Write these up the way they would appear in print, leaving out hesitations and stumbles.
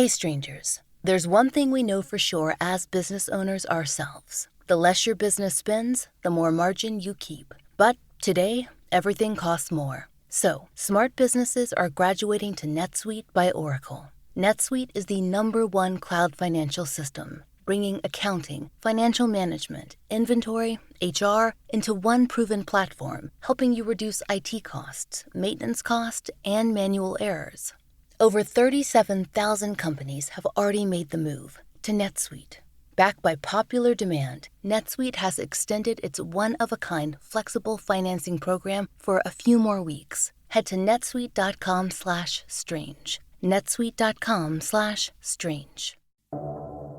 Hey strangers, there's one thing we know for sure as business owners ourselves. The less your business spends, the more margin you keep. But today, everything costs more. So, smart businesses are graduating to NetSuite by Oracle. NetSuite is the #1 cloud financial system, bringing accounting, financial management, inventory, HR into one proven platform, helping you reduce IT costs, maintenance costs, and manual errors. Over 37,000 companies have already made the move to NetSuite. Backed by popular demand, NetSuite has extended its one-of-a-kind flexible financing program for a few more weeks. Head to netsuite.com/strange. netsuite.com/strange.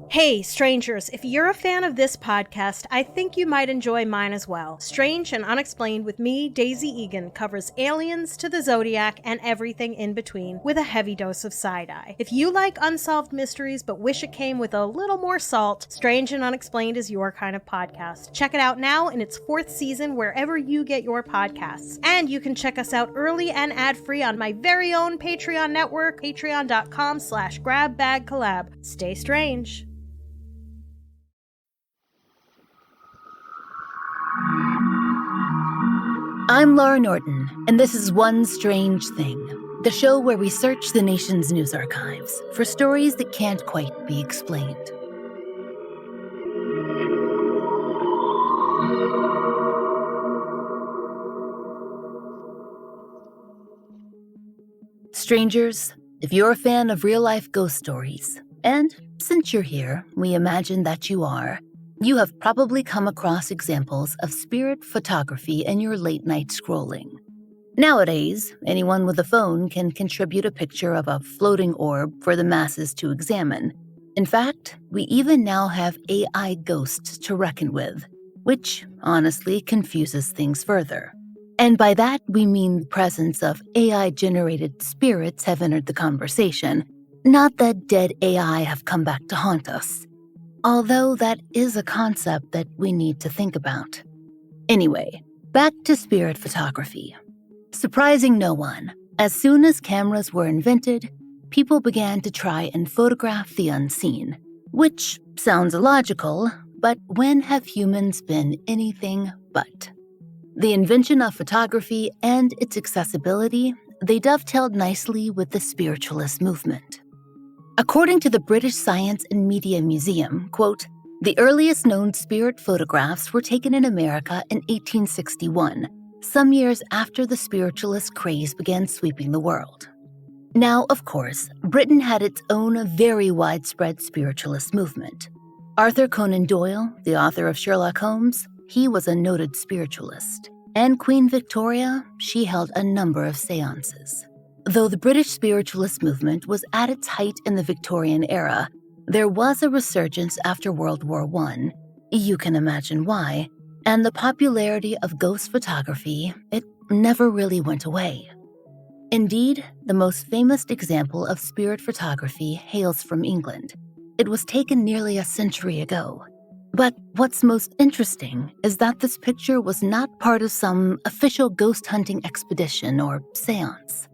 Hey, strangers, if you're a fan of this podcast, I think you might enjoy mine as well. Strange and Unexplained with me, Daisy Egan, covers aliens to the Zodiac and everything in between with a heavy dose of side-eye. If you like unsolved mysteries but wish it came with a little more salt, Strange and Unexplained is your kind of podcast. Check it out now in its 4th season wherever you get your podcasts. And you can check us out early and ad-free on my very own Patreon network, patreon.com/grabbagcollab. Stay strange. I'm Laurah Norton, and this is One Strange Thing, the show where we search the nation's news archives for stories that can't quite be explained. Strangers, if you're a fan of real-life ghost stories, and since you're here, we imagine that you are, you have probably come across examples of spirit photography in your late-night scrolling. Nowadays, anyone with a phone can contribute a picture of a floating orb for the masses to examine. In fact, we even now have AI ghosts to reckon with, which honestly confuses things further. And by that, we mean the presence of AI-generated spirits have entered the conversation, not that dead AI have come back to haunt us. Although that is a concept that we need to think about. Anyway, back to spirit photography. Surprising no one, as soon as cameras were invented, people began to try and photograph the unseen. Which sounds illogical, but when have humans been anything but? The invention of photography and its accessibility, they dovetailed nicely with the spiritualist movement. According to the British Science and Media Museum, quote, the earliest known spirit photographs were taken in America in 1861, some years after the spiritualist craze began sweeping the world. Now, of course, Britain had its own very widespread spiritualist movement. Arthur Conan Doyle, the author of Sherlock Holmes, he was a noted spiritualist. And Queen Victoria, she held a number of seances. Though the British spiritualist movement was at its height in the Victorian era, there was a resurgence after World War I. You can imagine why. And the popularity of ghost photography, it never really went away. Indeed, the most famous example of spirit photography hails from England. It was taken nearly a century ago. But what's most interesting is that this picture was not part of some official ghost hunting expedition or seance.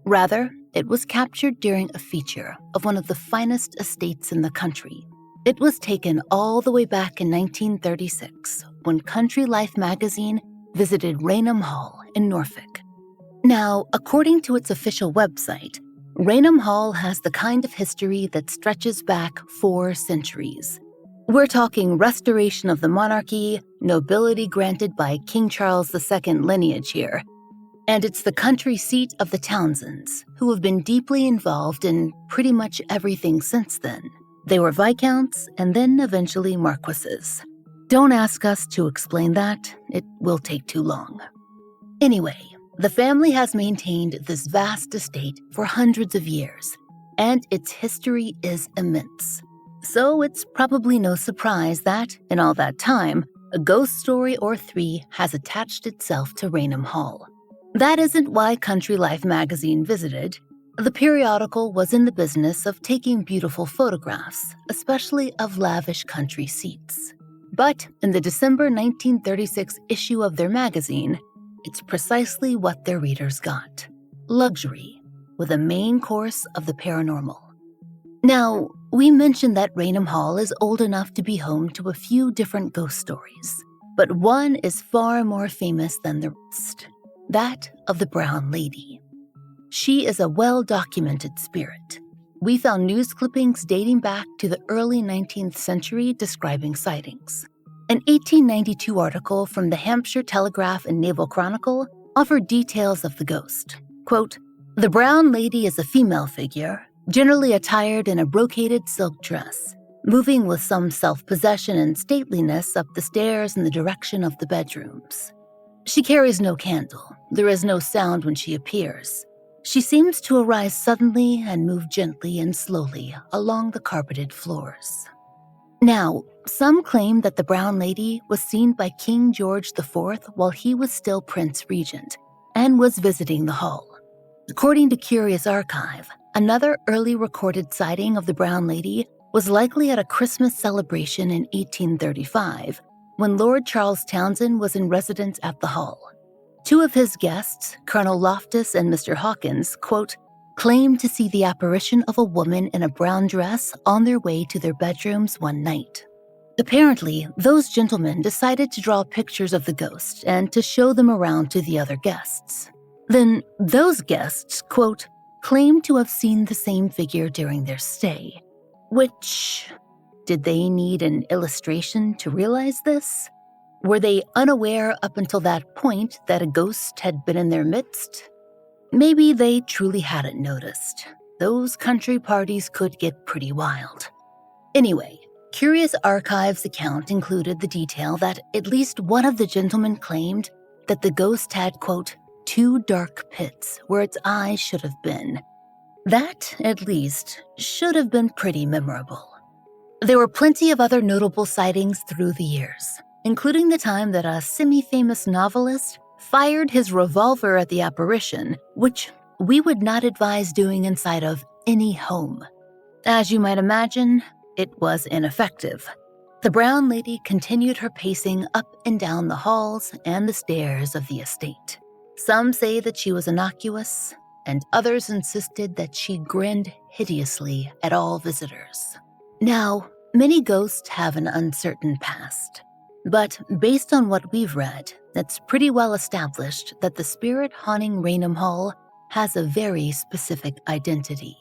Rather, it was captured during a feature of one of the finest estates in the country. It was taken all the way back in 1936 when Country Life magazine visited Raynham Hall in Norfolk. Now, according to its official website, Raynham Hall has the kind of history that stretches back 4 centuries. We're talking restoration of the monarchy, nobility granted by King Charles II lineage here. And it's the country seat of the Townsends, who have been deeply involved in pretty much everything since then. They were viscounts and then eventually marquesses. Don't ask us to explain that, it will take too long. Anyway, the family has maintained this vast estate for hundreds of years, and its history is immense. So it's probably no surprise that, in all that time, a ghost story or 3 has attached itself to Raynham Hall. That isn't why Country Life magazine visited. The periodical was in the business of taking beautiful photographs, especially of lavish country seats. But in the December 1936 issue of their magazine, it's precisely what their readers got. Luxury, with a main course of the paranormal. Now, we mentioned that Raynham Hall is old enough to be home to a few different ghost stories, but one is far more famous than the rest, that of the Brown Lady. She is a well-documented spirit. We found news clippings dating back to the early 19th century describing sightings. An 1892 article from the Hampshire Telegraph and Naval Chronicle offered details of the ghost. Quote, "The Brown Lady is a female figure, generally attired in a brocaded silk dress, moving with some self-possession and stateliness up the stairs in the direction of the bedrooms. She carries no candle. There is no sound when she appears. She seems to arise suddenly and move gently and slowly along the carpeted floors." Now, some claim that the Brown Lady was seen by King George IV while he was still Prince Regent and was visiting the hall. According to Currie's archive, another early recorded sighting of the Brown Lady was likely at a Christmas celebration in 1835, when Lord Charles Townshend was in residence at the hall. Two of his guests, Colonel Loftus and Mr. Hawkins, quote, claimed to see the apparition of a woman in a brown dress on their way to their bedrooms one night. Apparently, those gentlemen decided to draw pictures of the ghost and to show them around to the other guests. Then those guests, quote, claimed to have seen the same figure during their stay. Which, did they need an illustration to realize this? Were they unaware up until that point that a ghost had been in their midst? Maybe they truly hadn't noticed. Those country parties could get pretty wild. Anyway, Currie's archives account included the detail that at least one of the gentlemen claimed that the ghost had, quote, 2 dark pits where its eyes should have been. That, at least, should have been pretty memorable. There were plenty of other notable sightings through the years, including the time that a semi-famous novelist fired his revolver at the apparition, which we would not advise doing inside of any home. As you might imagine, it was ineffective. The Brown Lady continued her pacing up and down the halls and the stairs of the estate. Some say that she was innocuous, and others insisted that she grinned hideously at all visitors. Now, many ghosts have an uncertain past, but based on what we've read, it's pretty well established that the spirit haunting Raynham Hall has a very specific identity.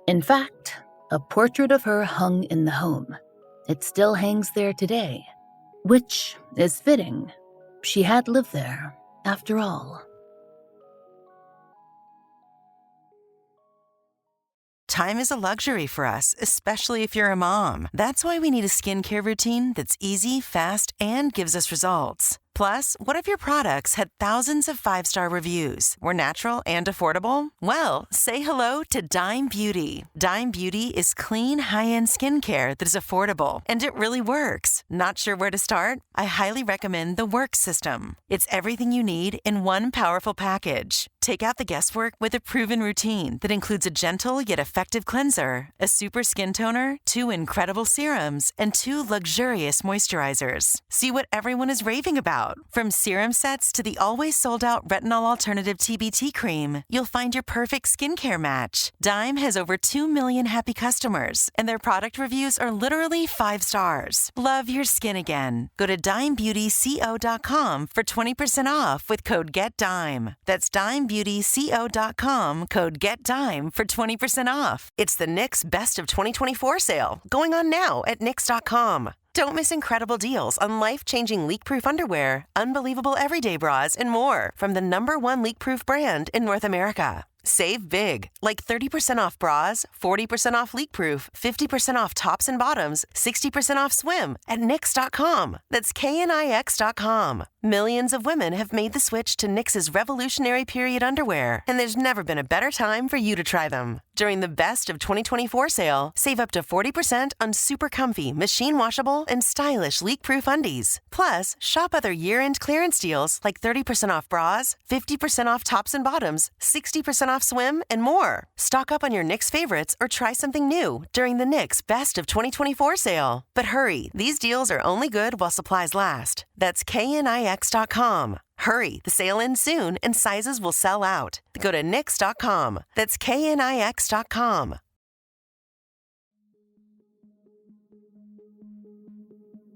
In fact, a portrait of her hung in the home. It still hangs there today, which is fitting. She had lived there, after all. Time is a luxury for us, especially if you're a mom. That's why we need a skincare routine that's easy, fast, and gives us results. Plus, what if your products had thousands of 5-star reviews, were natural and affordable? Well, say hello to Dime Beauty. Dime Beauty is clean, high-end skincare that is affordable, and it really works. Not sure where to start? I highly recommend the Work System. It's everything you need in one powerful package. Take out the guesswork with a proven routine that includes a gentle yet effective cleanser, a super skin toner, 2 incredible serums, and 2 luxurious moisturizers. See what everyone is raving about. From serum sets to the always sold-out retinol alternative TBT cream, you'll find your perfect skincare match. Dime has over 2 million happy customers, and their product reviews are literally 5 stars. Love your skin again. Go to dimebeautyco.com for 20% off with code GETDIME. That's dimebeautyco.com, code GETDIME for 20% off. It's the NYX Best of 2024 sale, going on now at nyx.com. Don't miss incredible deals on life-changing leak-proof underwear, unbelievable everyday bras, and more from the #1 leak-proof brand in North America. Save big, like 30% off bras, 40% off leak-proof, 50% off tops and bottoms, 60% off swim at nyx.com. That's KNIX.com. Millions of women have made the switch to NYX's revolutionary period underwear, and there's never been a better time for you to try them. During the Best of 2024 sale, save up to 40% on super comfy, machine-washable, and stylish leak-proof undies. Plus, shop other year-end clearance deals like 30% off bras, 50% off tops and bottoms, 60% off swim, and more. Stock up on your NYX favorites or try something new during the NYX Best of 2024 sale. But hurry, these deals are only good while supplies last. That's KNIX.com. Hurry, the sale ends soon and sizes will sell out. Go to nyx.com. That's KNIX.com.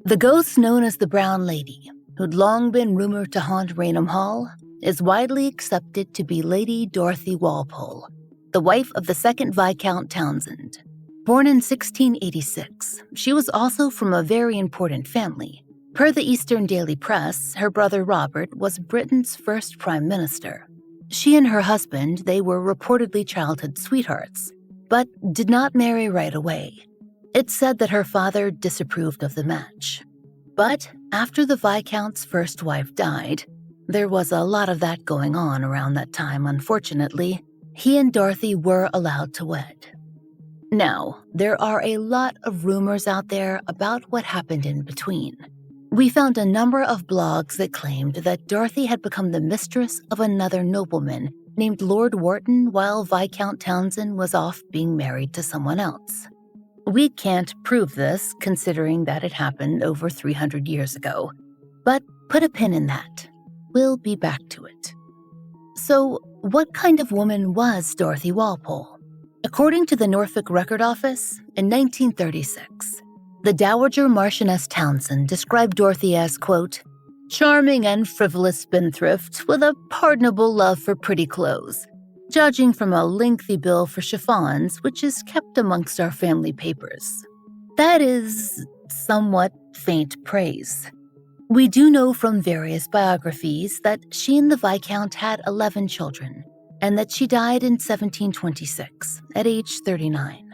The ghost known as the Brown Lady, who'd long been rumored to haunt Raynham Hall, is widely accepted to be Lady Dorothy Walpole, the wife of the second Viscount Townshend. Born in 1686, she was also from a very important family. Per the Eastern Daily Press, her brother Robert was Britain's first prime minister. She and her husband, they were reportedly childhood sweethearts, but did not marry right away. It's said that her father disapproved of the match. But after the Viscount's first wife died, there was a lot of that going on around that time, unfortunately. He and Dorothy were allowed to wed. Now, there are a lot of rumors out there about what happened in between. We found a number of blogs that claimed that Dorothy had become the mistress of another nobleman named Lord Worton while Viscount Townshend was off being married to someone else. We can't prove this, considering that it happened over 300 years ago. But put a pin in that. We'll be back to it. So, what kind of woman was Dorothy Walpole? According to the Norfolk Record Office, in 1936, the Dowager Marchioness Townshend described Dorothy as, quote, charming and frivolous spendthrift with a pardonable love for pretty clothes, judging from a lengthy bill for chiffons which is kept amongst our family papers. That is somewhat faint praise. We do know from various biographies that she and the Viscount had 11 children, and that she died in 1726 at age 39.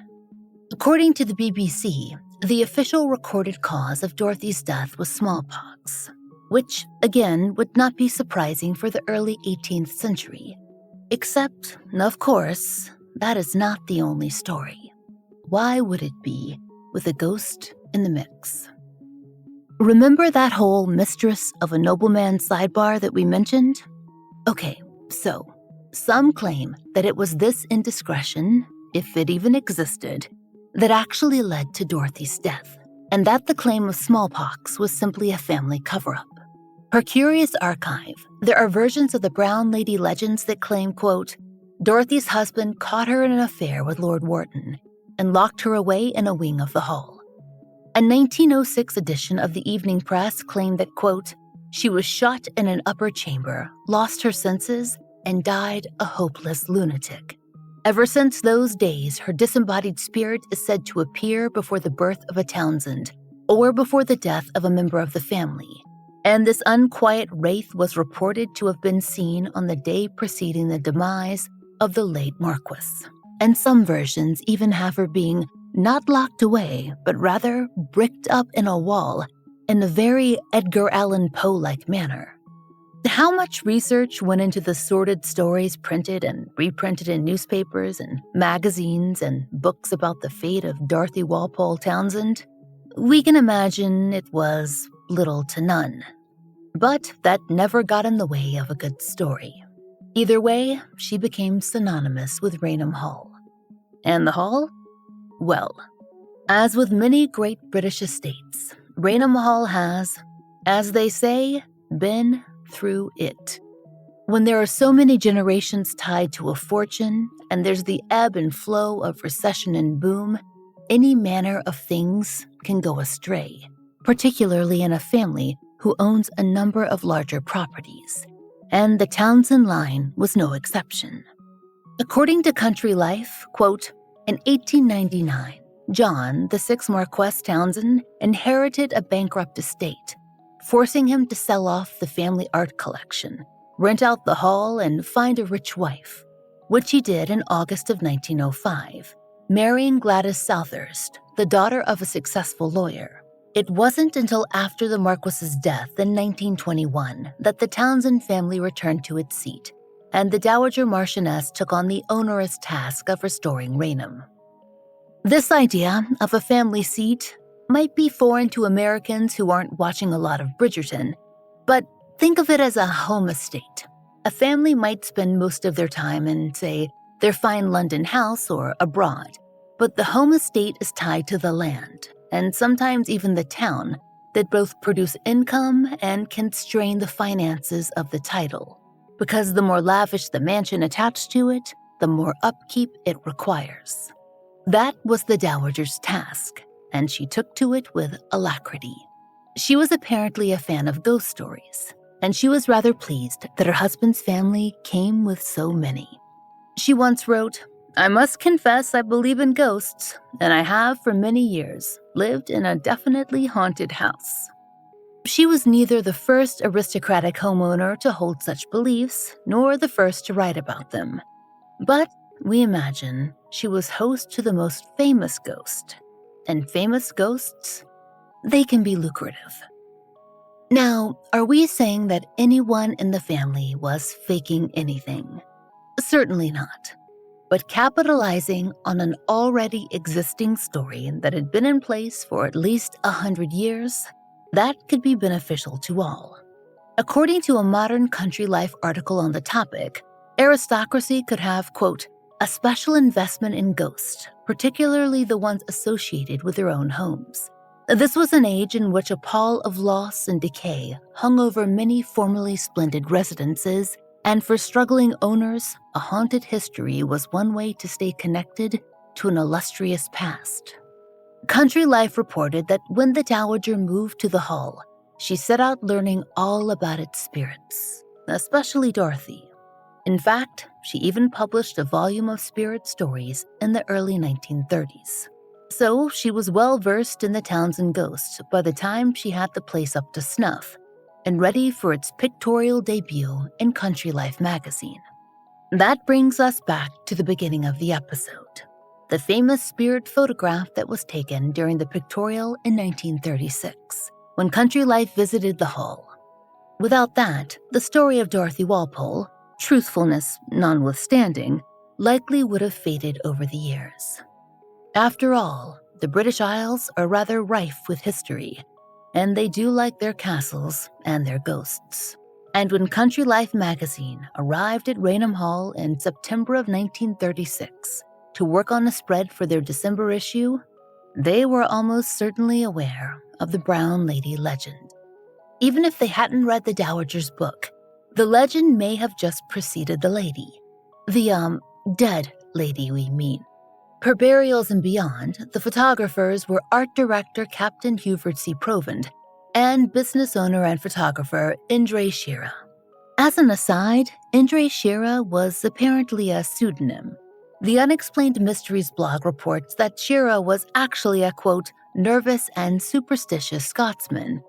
According to the BBC, the official recorded cause of Dorothy's death was smallpox, which, again, would not be surprising for the early 18th century. Except, of course, that is not the only story. Why would it be, with a ghost in the mix? Remember that whole mistress of a nobleman sidebar that we mentioned? Okay, so some claim that it was this indiscretion, if it even existed, that actually led to Dorothy's death, and that the claim of smallpox was simply a family cover-up. Per Currie's archive, there are versions of the Brown Lady legends that claim, quote, Dorothy's husband caught her in an affair with Lord Worton and locked her away in a wing of the hall. A 1906 edition of the Evening Press claimed that, quote, she was shot in an upper chamber, lost her senses, and died a hopeless lunatic. Ever since those days, her disembodied spirit is said to appear before the birth of a Townshend or before the death of a member of the family. And this unquiet wraith was reported to have been seen on the day preceding the demise of the late Marquess. And some versions even have her being not locked away, but rather bricked up in a wall in a very Edgar Allan Poe-like manner. How much research went into the sordid stories printed and reprinted in newspapers and magazines and books about the fate of Dorothy Walpole Townshend? We can imagine it was little to none. But that never got in the way of a good story. Either way, she became synonymous with Raynham Hall. And the hall? Well, as with many great British estates, Raynham Hall has, as they say, been through it. When there are so many generations tied to a fortune, and there's the ebb and flow of recession and boom, any manner of things can go astray, particularly in a family who owns a number of larger properties. And the Townshend line was no exception. According to Country Life, quote, in 1899, John, the sixth Marquess Townshend, inherited a bankrupt estate, forcing him to sell off the family art collection, rent out the hall, and find a rich wife, which he did in August of 1905, marrying Gladys Southurst, the daughter of a successful lawyer. It wasn't until after the Marquess's death in 1921 that the Townshend family returned to its seat, and the Dowager Marchioness took on the onerous task of restoring Raynham. This idea of a family seat might be foreign to Americans who aren't watching a lot of Bridgerton, but think of it as a home estate. A family might spend most of their time in, say, their fine London house or abroad, but the home estate is tied to the land, and sometimes even the town, that both produce income and can strain the finances of the title, because the more lavish the mansion attached to it, the more upkeep it requires. That was the Dowager's task, and she took to it with alacrity. She was apparently a fan of ghost stories, and she was rather pleased that her husband's family came with so many. She once wrote, "I must confess I believe in ghosts, and I have for many years lived in a definitely haunted house." She was neither the first aristocratic homeowner to hold such beliefs, nor the first to write about them. But we imagine she was host to the most famous ghost, and famous ghosts, they can be lucrative. Now, are we saying that anyone in the family was faking anything? Certainly not. But capitalizing on an already existing story that had been in place for at least 100 years, that could be beneficial to all. According to a modern Country Life article on the topic, aristocracy could have, quote, a special investment in ghosts, particularly the ones associated with their own homes. This was an age in which a pall of loss and decay hung over many formerly splendid residences, and for struggling owners, a haunted history was one way to stay connected to an illustrious past. Country Life reported that when the Dowager moved to the Hall, she set out learning all about its spirits, especially Dorothy. In fact, she even published a volume of spirit stories in the early 1930s. So she was well versed in the Townshend ghosts by the time she had the place up to snuff and ready for its pictorial debut in Country Life magazine. That brings us back to the beginning of the episode, the famous spirit photograph that was taken during the pictorial in 1936, when Country Life visited the Hall. Without that, the story of Dorothy Walpole, truthfulness notwithstanding, likely would have faded over the years. After all, the British Isles are rather rife with history, and they do like their castles and their ghosts. And when Country Life magazine arrived at Raynham Hall in September of 1936 to work on a spread for their December issue, they were almost certainly aware of the Brown Lady legend. Even if they hadn't read the Dowager's book, the legend may have just preceded the lady. The, dead lady, we mean. Per Burials and Beyond, the photographers were art director Captain Hubert C. Provend and business owner and photographer Indre Shira. As an aside, Indre Shira was apparently a pseudonym. The Unexplained Mysteries blog reports that Shira was actually a, quote, nervous and superstitious Scotsman.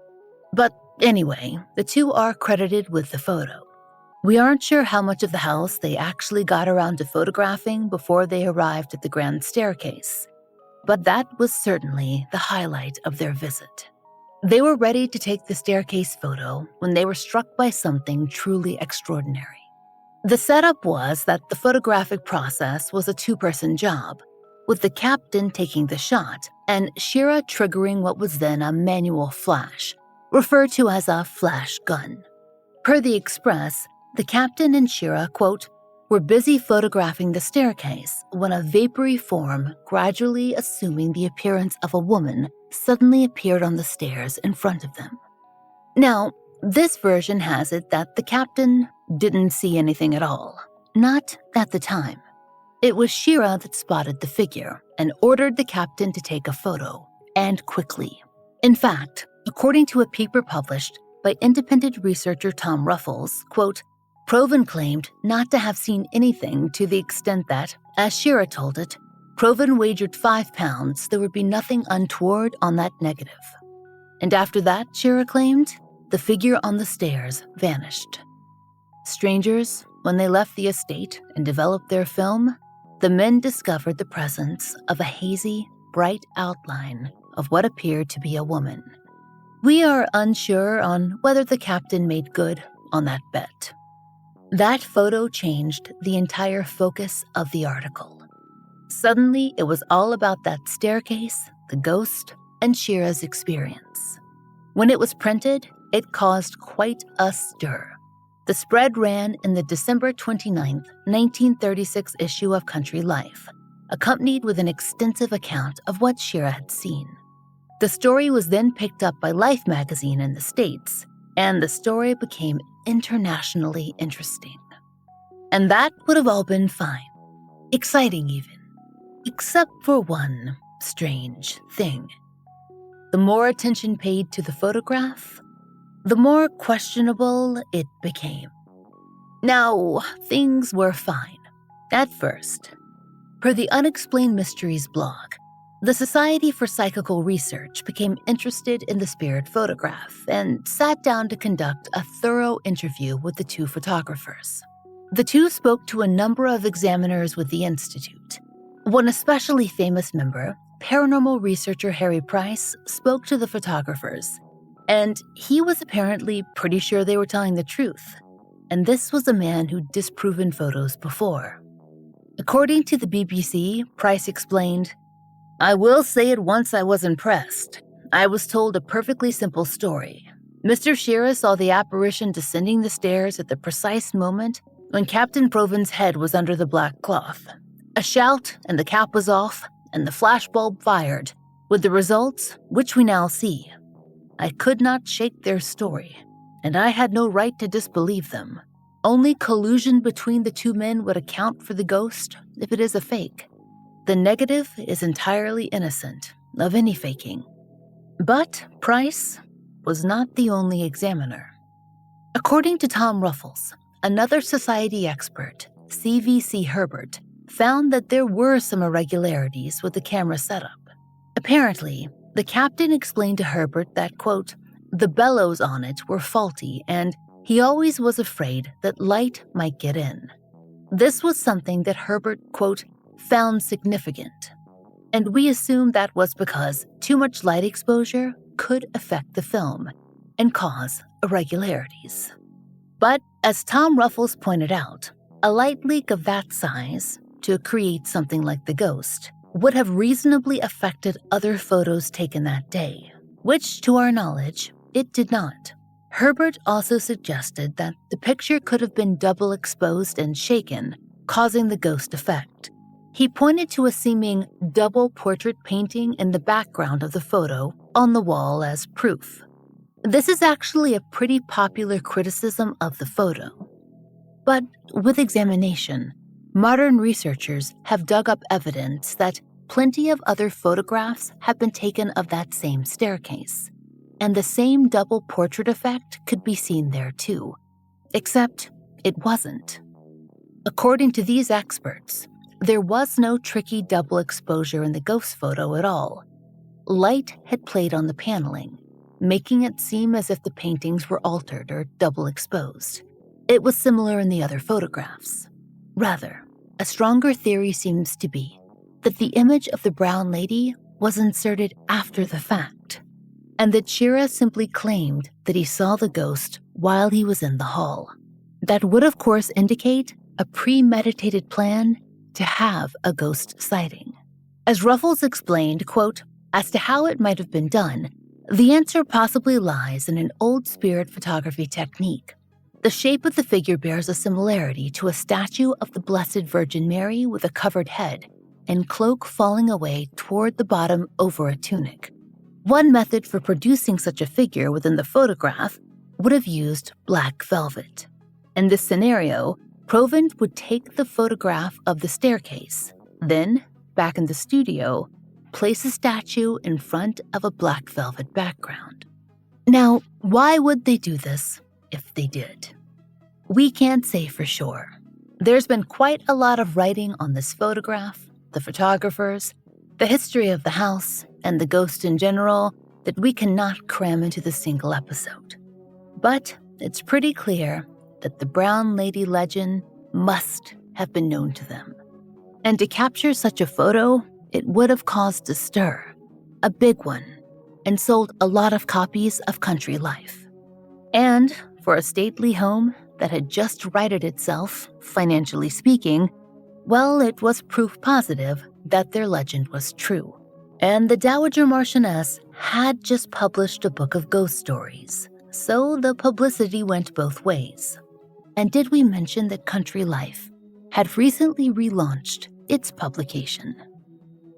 But anyway, the two are credited with the photo. We aren't sure how much of the house they actually got around to photographing before they arrived at the grand staircase, but that was certainly the highlight of their visit. They were ready to take the staircase photo when they were struck by something truly extraordinary. The setup was that the photographic process was a two-person job, with the captain taking the shot and Shira triggering what was then a manual flash, referred to as a flash gun. Per the Express, the captain and Shira, quote, were busy photographing the staircase when a vapory form, gradually assuming the appearance of a woman, suddenly appeared on the stairs in front of them. Now, this version has it that the captain didn't see anything at all, not at the time. It was Shira that spotted the figure and ordered the captain to take a photo, and quickly. In fact, according to a paper published by independent researcher Tom Ruffles, quote, Provend claimed not to have seen anything to the extent that, as Shira told it, Provend wagered £5 there would be nothing untoward on that negative. And after that, Shira claimed, the figure on the stairs vanished. Strangers, when they left the estate and developed their film, the men discovered the presence of a hazy, bright outline of what appeared to be a woman. We are unsure on whether the captain made good on that bet. That photo changed the entire focus of the article. Suddenly, it was all about that staircase, the ghost, and Shira's experience. When it was printed, it caused quite a stir. The spread ran in the December 29, 1936 issue of Country Life, accompanied with an extensive account of what Shira had seen. The story was then picked up by Life magazine in the States, and the story became internationally interesting. And that would have all been fine. Exciting even. Except for one strange thing. the more attention paid to the photograph, the more questionable it became. Now, things were fine at first. Per the Unexplained Mysteries blog, the Society for Psychical Research became interested in the spirit photograph and sat down to conduct a thorough interview with the two photographers. The two spoke to a number of examiners with the Institute. One especially famous member, paranormal researcher Harry Price, spoke to the photographers, and he was apparently pretty sure they were telling the truth. And this was a man who'd disproven photos before. According to the BBC, Price explained, "I will say at once I was impressed. I was told a perfectly simple story. Mr. Shearer saw the apparition descending the stairs at the precise moment when Captain Proven's head was under the black cloth. A shout, and the cap was off, and the flashbulb fired, with the results which we now see. I could not shake their story, and I had no right to disbelieve them. Only collusion between the two men would account for the ghost if it is a fake. The negative is entirely innocent of any faking." But Price was not the only examiner. According to Tom Ruffles, another society expert, CVC Herbert, found that there were some irregularities with the camera setup. Apparently, the captain explained to Herbert that, quote, "the bellows on it were faulty and he always was afraid that light might get in." This was something that Herbert, quote, "found significant." And we assume that was because too much light exposure could affect the film and cause irregularities. But as Tom Ruffles pointed out, a light leak of that size to create something like the ghost would have reasonably affected other photos taken that day, which, to our knowledge, it did not. Herbert also suggested that the picture could have been double exposed and shaken, causing the ghost effect. He pointed to a seeming double portrait painting in the background of the photo on the wall as proof. This is actually a pretty popular criticism of the photo. But with examination, modern researchers have dug up evidence that plenty of other photographs have been taken of that same staircase, and the same double portrait effect could be seen there too, except it wasn't. According to these experts, there was no tricky double exposure in the ghost photo at all. Light had played on the paneling, making it seem as if the paintings were altered or double exposed. It was similar in the other photographs. Rather, a stronger theory seems to be that the image of the brown lady was inserted after the fact, and that Shearer simply claimed that he saw the ghost while he was in the hall. That would, of course, indicate a premeditated plan to have a ghost sighting. As Ruffles explained, quote, "As to how it might have been done, the answer possibly lies in an old spirit photography technique. The shape of the figure bears a similarity to a statue of the Blessed Virgin Mary with a covered head and cloak falling away toward the bottom over a tunic. One method for producing such a figure within the photograph would have used black velvet. In this scenario, Proven would take the photograph of the staircase, then, back in the studio, place a statue in front of a black velvet background. Now, why would they do this if they did? We can't say for sure. There's been quite a lot of writing on this photograph, the photographers, the history of the house, and the ghost in general that we cannot cram into the single episode. But it's pretty clear that the Brown Lady legend must have been known to them. And to capture such a photo, it would have caused a stir, a big one, and sold a lot of copies of Country Life. And for a stately home that had just righted itself, financially speaking, well, it was proof positive that their legend was true. And the Dowager Marchioness had just published a book of ghost stories, so the publicity went both ways. And did we mention that Country Life had recently relaunched its publication?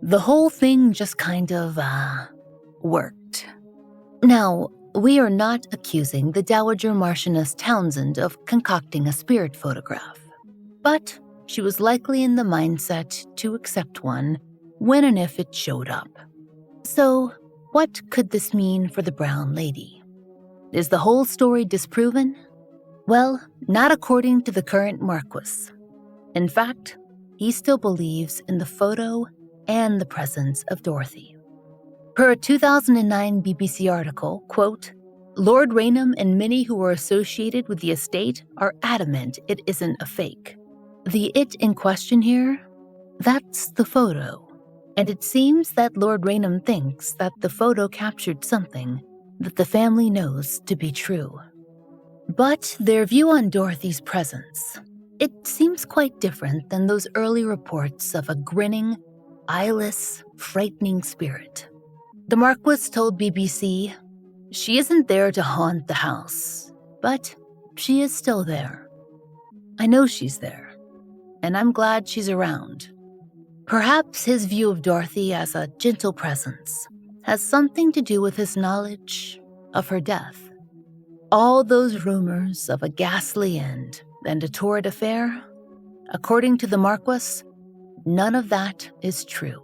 The whole thing just kind of, worked. Now, we are not accusing the Dowager Marchioness Townshend of concocting a spirit photograph, but she was likely in the mindset to accept one when and if it showed up. So, what could this mean for the brown lady? Is the whole story disproven? Well, not according to the current Marquess. In fact, he still believes in the photo and the presence of Dorothy. Per a 2009 BBC article, quote, Lord Raynham and many who were associated with the estate are adamant it isn't a fake. The it in question here, that's the photo. And it seems that Lord Raynham thinks that the photo captured something that the family knows to be true. But their view on Dorothy's presence, it seems quite different than those early reports of a grinning, eyeless, frightening spirit. The Marquess told BBC, she isn't there to haunt the house, but she is still there. I know she's there, and I'm glad she's around. Perhaps his view of Dorothy as a gentle presence has something to do with his knowledge of her death. All those rumors of a ghastly end and a torrid affair, according to the Marquess, none of that is true.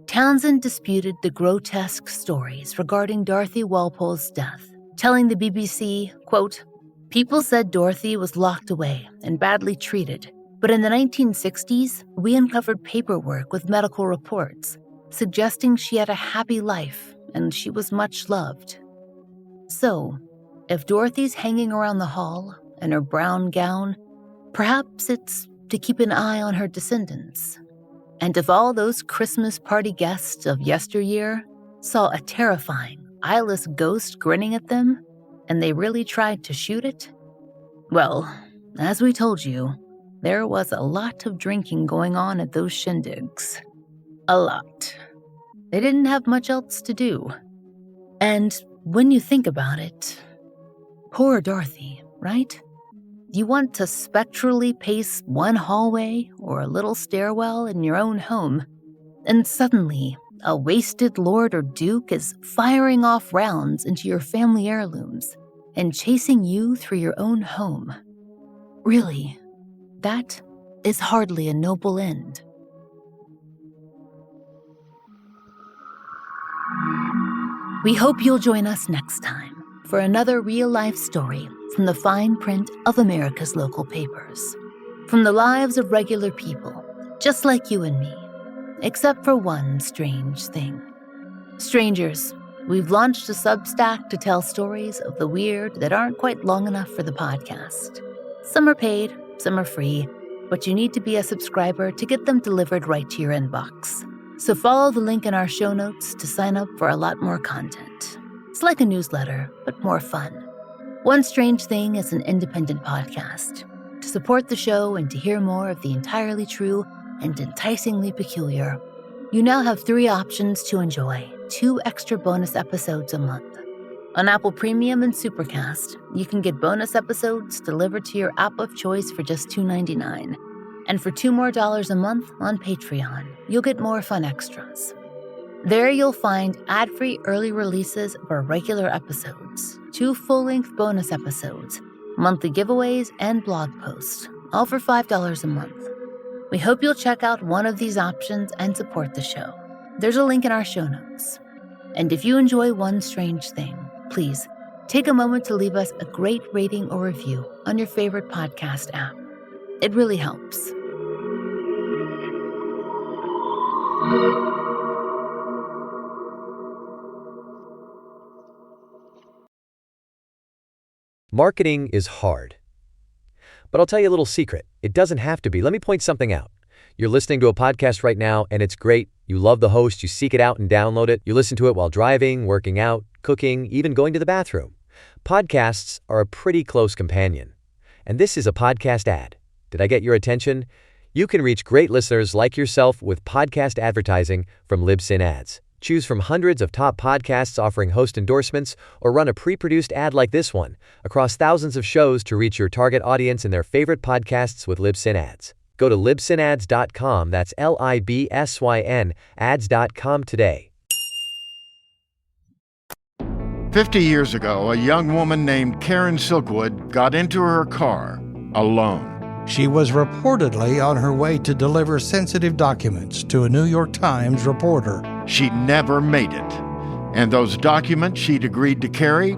Townshend disputed the grotesque stories regarding Dorothy Walpole's death, telling the BBC, quote, people said Dorothy was locked away and badly treated, but in the 1960s, we uncovered paperwork with medical reports suggesting she had a happy life and she was much loved. So, if Dorothy's hanging around the hall in her brown gown, perhaps it's to keep an eye on her descendants. And if all those Christmas party guests of yesteryear saw a terrifying, eyeless ghost grinning at them, and they really tried to shoot it, well, as we told you, there was a lot of drinking going on at those shindigs. A lot. They didn't have much else to do. And when you think about it, poor Dorothy, right? You want to spectrally pace one hallway or a little stairwell in your own home, and suddenly a wasted lord or duke is firing off rounds into your family heirlooms and chasing you through your own home. Really, that is hardly a noble end. We hope you'll join us next time for another real-life story from the fine print of America's local papers. From the lives of regular people, just like you and me, except for one strange thing. Strangers, we've launched a Substack to tell stories of the weird that aren't quite long enough for the podcast. Some are paid, some are free, but you need to be a subscriber to get them delivered right to your inbox. So follow the link in our show notes to sign up for a lot more content. It's like a newsletter, but more fun. One Strange Thing is an independent podcast. To support the show and to hear more of the entirely true and enticingly peculiar, you now have 3 options to enjoy 2 extra bonus episodes a month. On Apple Premium and Supercast, you can get bonus episodes delivered to your app of choice for just $2.99. And for $2 more a month on Patreon, you'll get more fun extras. There you'll find ad-free early releases of our regular episodes, 2 full-length bonus episodes, monthly giveaways, and blog posts, all for $5 a month. We hope you'll check out one of these options and support the show. There's a link in our show notes. And if you enjoy One Strange Thing, please take a moment to leave us a great rating or review on your favorite podcast app. It really helps. Marketing is hard. But I'll tell you a little secret. It doesn't have to be. Let me point something out. You're listening to a podcast right now, and it's great. You love the host. You seek it out and download it. You listen to it while driving, working out, cooking, even going to the bathroom. Podcasts are a pretty close companion. And this is a podcast ad. Did I get your attention? You can reach great listeners like yourself with podcast advertising from Libsyn Ads. Choose from hundreds of top podcasts offering host endorsements, or run a pre-produced ad like this one across thousands of shows to reach your target audience in their favorite podcasts with Libsyn Ads. Go to libsynads.com, that's LIBSYN, ads.com today. 50 years ago, a young woman named Karen Silkwood got into her car alone. She was reportedly on her way to deliver sensitive documents to a New York Times reporter. She never made it. And those documents she'd agreed to carry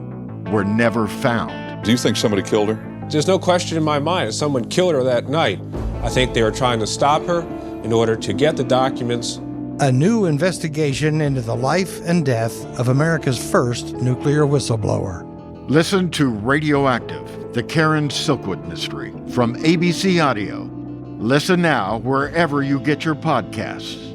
were never found. Do you think somebody killed her? There's no question in my mind that someone killed her that night. I think they were trying to stop her in order to get the documents. A new investigation into the life and death of America's first nuclear whistleblower. Listen to Radioactive, the Karen Silkwood Mystery from ABC Audio. Listen now wherever you get your podcasts.